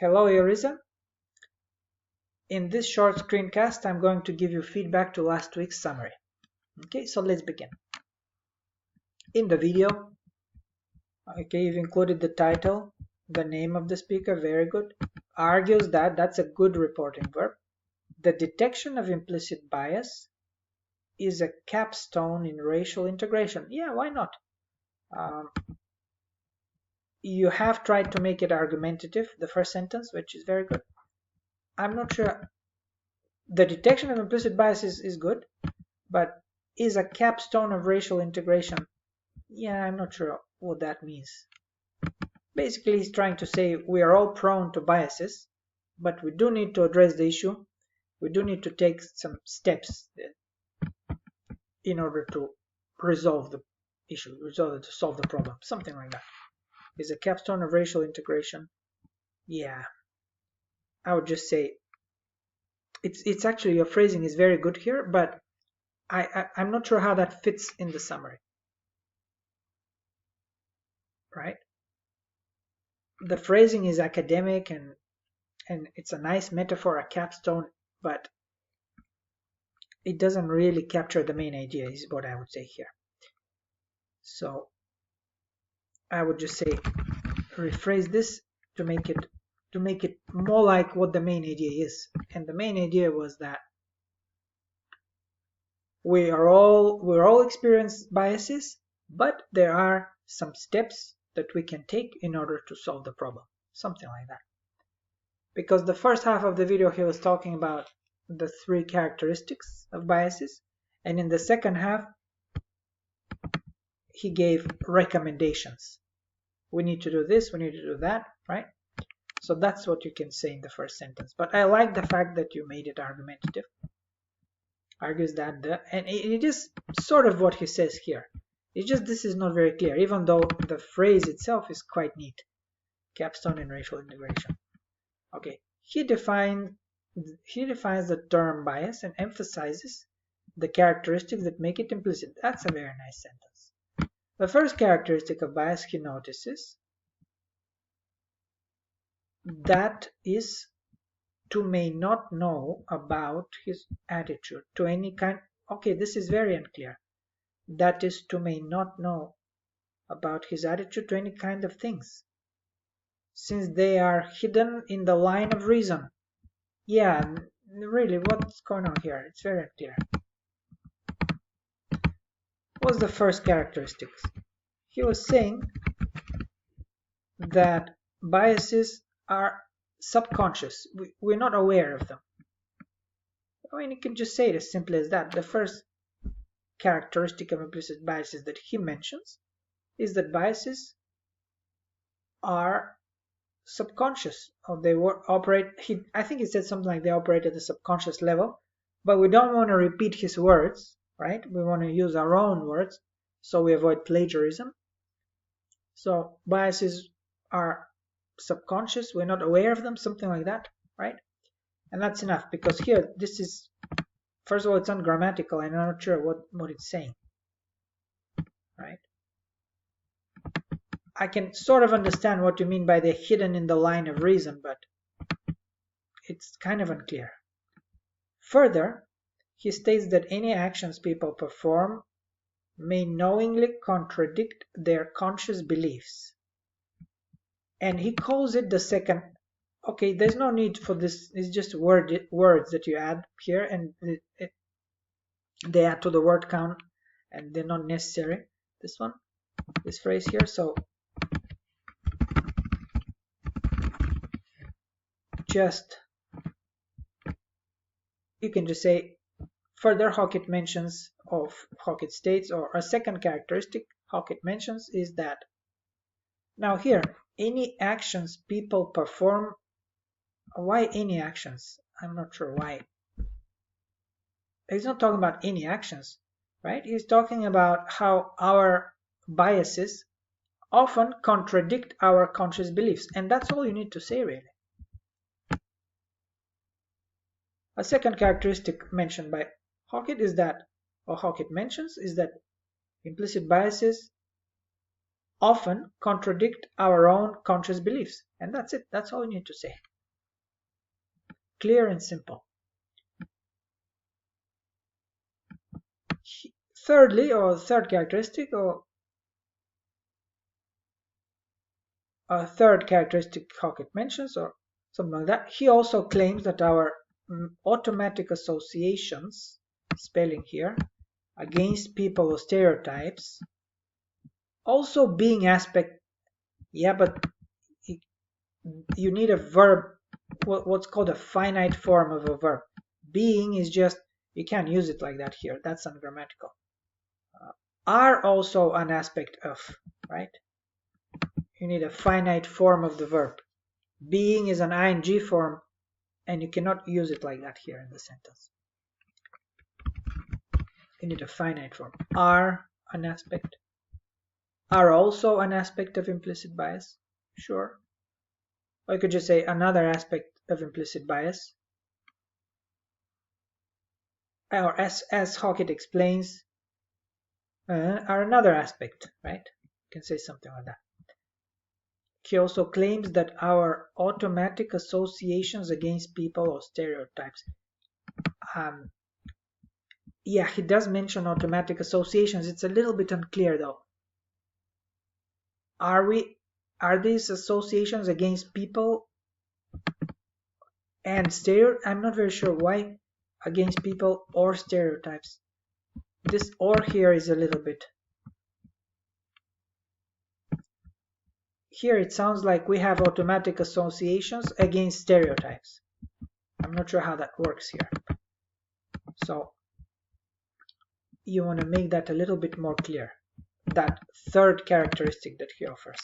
Hello Eurisa. In this short screencast I'm going to give you feedback to last week's summary. Okay, so let's begin. In the video, okay, you've included the title, the name of the speaker, very good. Argues that that's a good reporting verb. The detection of implicit bias is a capstone in racial integration. Yeah, why not? You have tried to make it argumentative, the first sentence, which is very good. I'm not sure. The detection of implicit bias is good, but is a capstone of racial integration. Yeah, I'm not sure what that means. Basically, he's trying to say we are all prone to biases, but we do need to address the issue. We do need to take some steps in order to resolve the issue, to solve the problem, something like that. Is a capstone of racial integration. Yeah, I would just say it's actually, your phrasing is very good here, but I'm not sure how that fits in the summary. Right? The phrasing is academic and it's a nice metaphor, a capstone, but it doesn't really capture the main idea, is what I would say here. So I would just say rephrase this to make it more like what the main idea is. And the main idea was that we're all experience biases, but there are some steps that we can take in order to solve the problem, something like that. Because the first half of the video he was talking about the 3 characteristics of biases, and in the second half he gave recommendations. We need to do this, we need to do that, right? So that's what you can say in the first sentence. But I like the fact that you made it argumentative. Argues that and it is sort of what he says here. It's just this is not very clear, even though the phrase itself is quite neat. Capstone in racial integration. Okay, he defines the term bias and emphasizes the characteristics that make it implicit. That's a very nice sentence. The first characteristic of bias he notices, that is to may not know about his attitude to any kind. Okay, this is very unclear. That is to may not know about his attitude to any kind of things, since they are hidden in the line of reason. Yeah, really, what's going on here? It's very unclear. What's the first characteristics? He was saying that biases are subconscious. We're not aware of them. I mean, you can just say it as simply as that. The first characteristic of implicit biases that he mentions is that biases are subconscious, or they operate. I think he said something like they operate at the subconscious level, but we don't want to repeat his words, right? We want to use our own words so we avoid plagiarism. So biases are subconscious, we're not aware of them, something like that, right? And that's enough, because here this is, first of all, it's ungrammatical and I'm not sure what it's saying, right? I can sort of understand what you mean by the hidden in the line of reason, but it's kind of unclear. Further, he states that any actions people perform may knowingly contradict their conscious beliefs. And he calls it the second. Okay, there's no need for this. It's just words that you add here, and they add to the word count, and they're not necessary. This phrase here. So you can just say further. Hockett mentions of Hockett states, or a second characteristic Hockett mentions is that. Now here, any actions people perform. Why any actions? I'm not sure why. He's not talking about any actions, right? He's talking about how our biases often contradict our conscious beliefs, and that's all you need to say, really. A second characteristic mentioned by Hockett is that, or Hockett mentions, is that implicit biases often contradict our own conscious beliefs. And that's it. That's all you need to say. Clear and simple. Thirdly, or third characteristic, or a third characteristic Hockett mentions, or something like that, he also claims that our automatic associations, spelling here, against people or stereotypes, also being aspect, yeah, but you need a verb, what's called a finite form of a verb. Being is just, you can't use it like that here, that's ungrammatical. Are also an aspect of, right? You need a finite form of the verb. Being is an ing form, and you cannot use it like that here in the sentence. You need a finite form. Are an aspect. Are also an aspect of implicit bias. Sure. Or you could just say another aspect of implicit bias. Or as Hockett explains, are another aspect, right? You can say something like that. He also claims that our automatic associations against people or stereotypes. Yeah, he does mention automatic associations. It's a little bit unclear though. Are these associations against people and I'm not very sure why against people or stereotypes. This or here is a little bit. Here it sounds like we have automatic associations against stereotypes. I'm not sure how that works here. So you want to make that a little bit more clear. That third characteristic that he offers.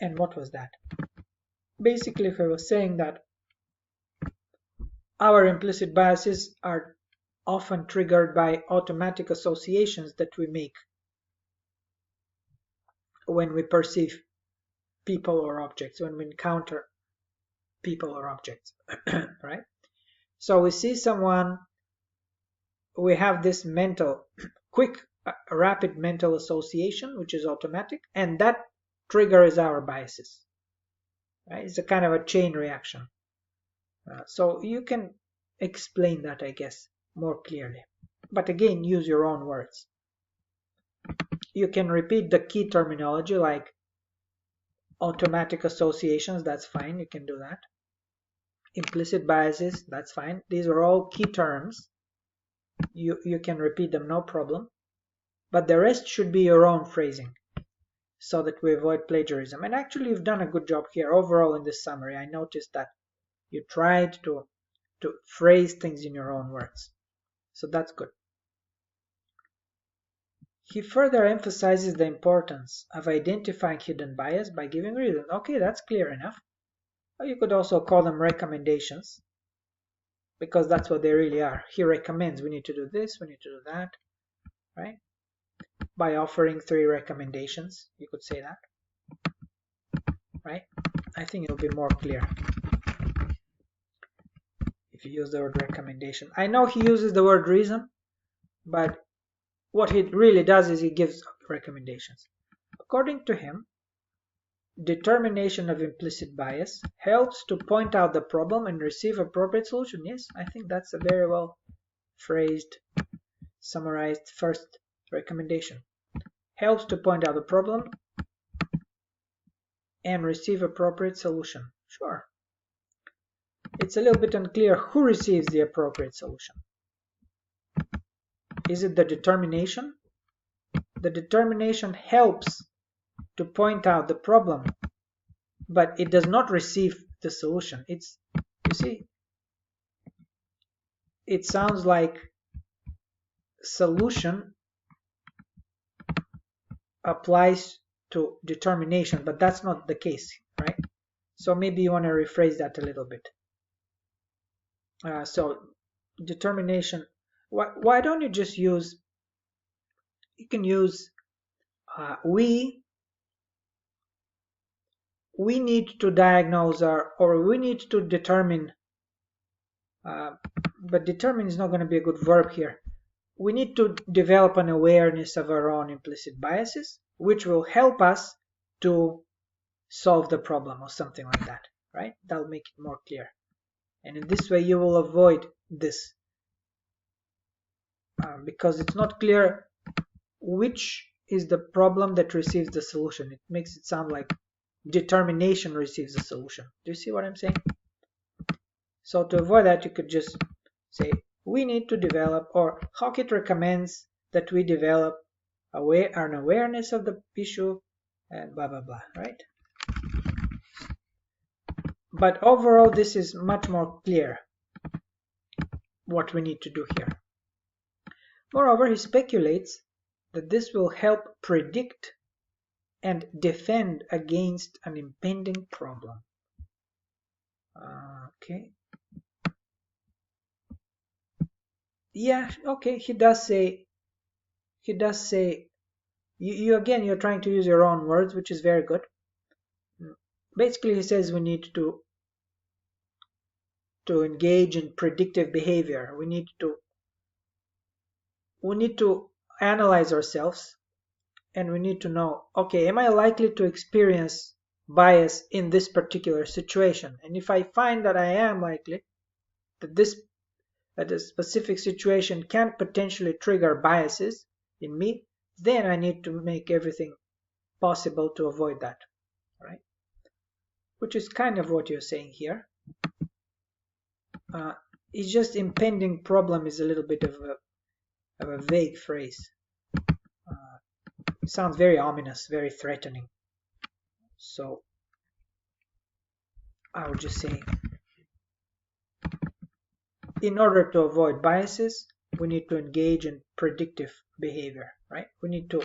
And what was that? Basically, he was saying that our implicit biases are often triggered by automatic associations that we make when we perceive people or objects, when we encounter people or objects, right? So we see someone, we have this mental, quick, rapid mental association, which is automatic, and that triggers our biases, right? It's a kind of a chain reaction. So you can explain that, I guess, more clearly. But again, use your own words. You can repeat the key terminology like automatic associations, that's fine, you can do that. Implicit biases, that's fine. These are all key terms. You can repeat them, no problem. But the rest should be your own phrasing so that we avoid plagiarism. And actually you've done a good job here overall in this summary. I noticed that you tried to phrase things in your own words. So that's good. He further emphasizes the importance of identifying hidden bias by giving reasons. Okay, that's clear enough. Or you could also call them recommendations, because that's what they really are. He recommends we need to do this, we need to do that, right? By offering 3 recommendations, you could say that, right? I think it'll be more clear if you use the word recommendation. I know he uses the word reason, but what he really does is he gives recommendations. According to him, determination of implicit bias helps to point out the problem and receive appropriate solution. Yes, I think that's a very well phrased, summarized first recommendation. Helps to point out the problem and receive appropriate solution. Sure. It's a little bit unclear who receives the appropriate solution. Is it the determination? The determination helps to point out the problem, but it does not receive the solution. It's, you see, it sounds like solution applies to determination, but that's not the case, right? So maybe you want to rephrase that a little bit. So determination, why don't you just use, you can use we need to diagnose or we need to determine, but determine is not going to be a good verb here. We need to develop an awareness of our own implicit biases, which will help us to solve the problem or something like that, right? That'll make it more clear. And in this way you will avoid this because it's not clear which is the problem that receives the solution. It makes it sound like determination receives the solution. Do you see what I'm saying? So to avoid that, you could just say we need to develop, or Hockett recommends that we develop an awareness of the issue and blah blah blah, right? But overall this is much more clear what we need to do here. Moreover, he speculates that this will help predict and defend against an impending problem. Okay. Yeah, okay, he does say you again, you're trying to use your own words, which is very good. Basically he says we need to engage in predictive behavior. We need to analyze ourselves, and we need to know, okay, am I likely to experience bias in this particular situation? And if I find that I am likely, that a specific situation can potentially trigger biases in me, then I need to make everything possible to avoid that, right? Which is kind of what you're saying here. It's just impending problem is a little bit of a vague phrase. It sounds very ominous, very threatening. So I would just say, in order to avoid biases, we need to engage in predictive behavior, right? We need to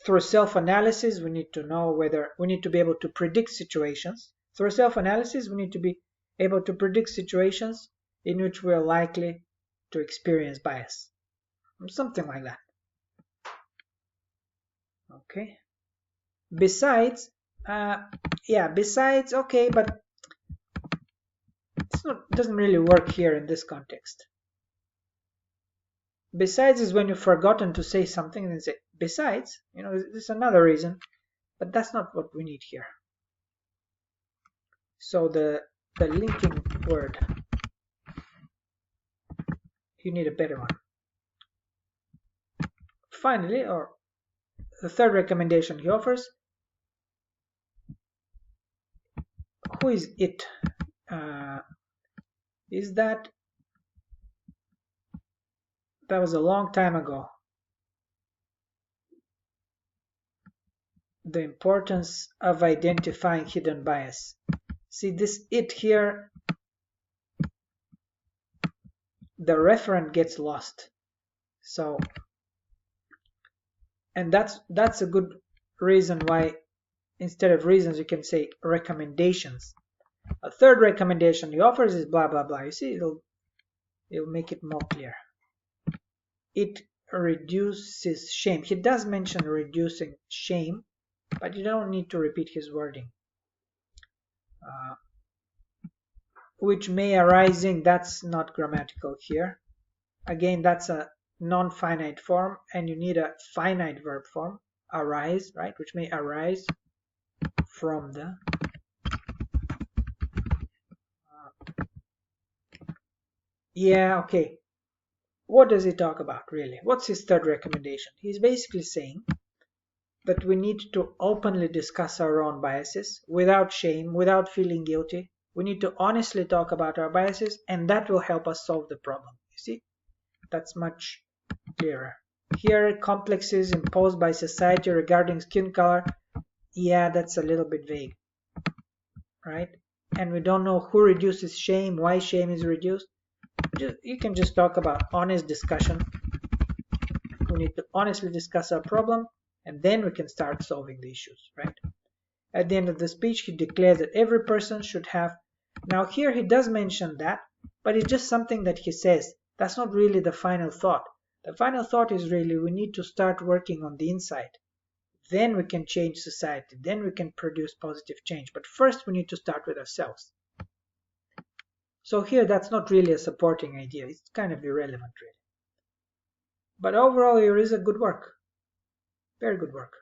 through self-analysis, we need to know whether we need to be able to predict situations. Through self-analysis, we need to be able to predict situations in which we are likely to experience bias. Something like that. Okay. Besides, okay, but it doesn't really work here in this context. Besides is when you've forgotten to say something and then say, besides, there's another reason, but that's not what we need here. So the linking word, you need a better one. Finally, or the third recommendation he offers, who is it? Is that was a long time ago. The importance of identifying hidden bias. See this it here, the referent gets lost. So, and that's a good reason why instead of reasons you can say recommendations. A third recommendation he offers is blah blah blah. You see, it'll make it more clear. It reduces shame. He does mention reducing shame, but you don't need to repeat his wording. Which may arising, that's not grammatical here. Again, that's a non-finite form, and you need a finite verb form, arise, right? Which may arise from the okay. What does he talk about really? What's his third recommendation? He's basically saying that we need to openly discuss our own biases without shame, without feeling guilty. We need to honestly talk about our biases, and that will help us solve the problem. You see, that's much clearer. Here, complexes imposed by society regarding skin color, that's a little bit vague, right? And we don't know who reduces shame, why shame is reduced. You can just talk about honest discussion. We need to honestly discuss our problem, and then we can start solving the issues, right? At the end of the speech, he declares that every person should have. Now here he does mention that, but it's just something that he says. That's not really the final thought. The final thought is really we need to start working on the inside. Then we can change society. Then we can produce positive change. But first we need to start with ourselves. So here that's not really a supporting idea. It's kind of irrelevant really. But overall, here is a good work. Very good work.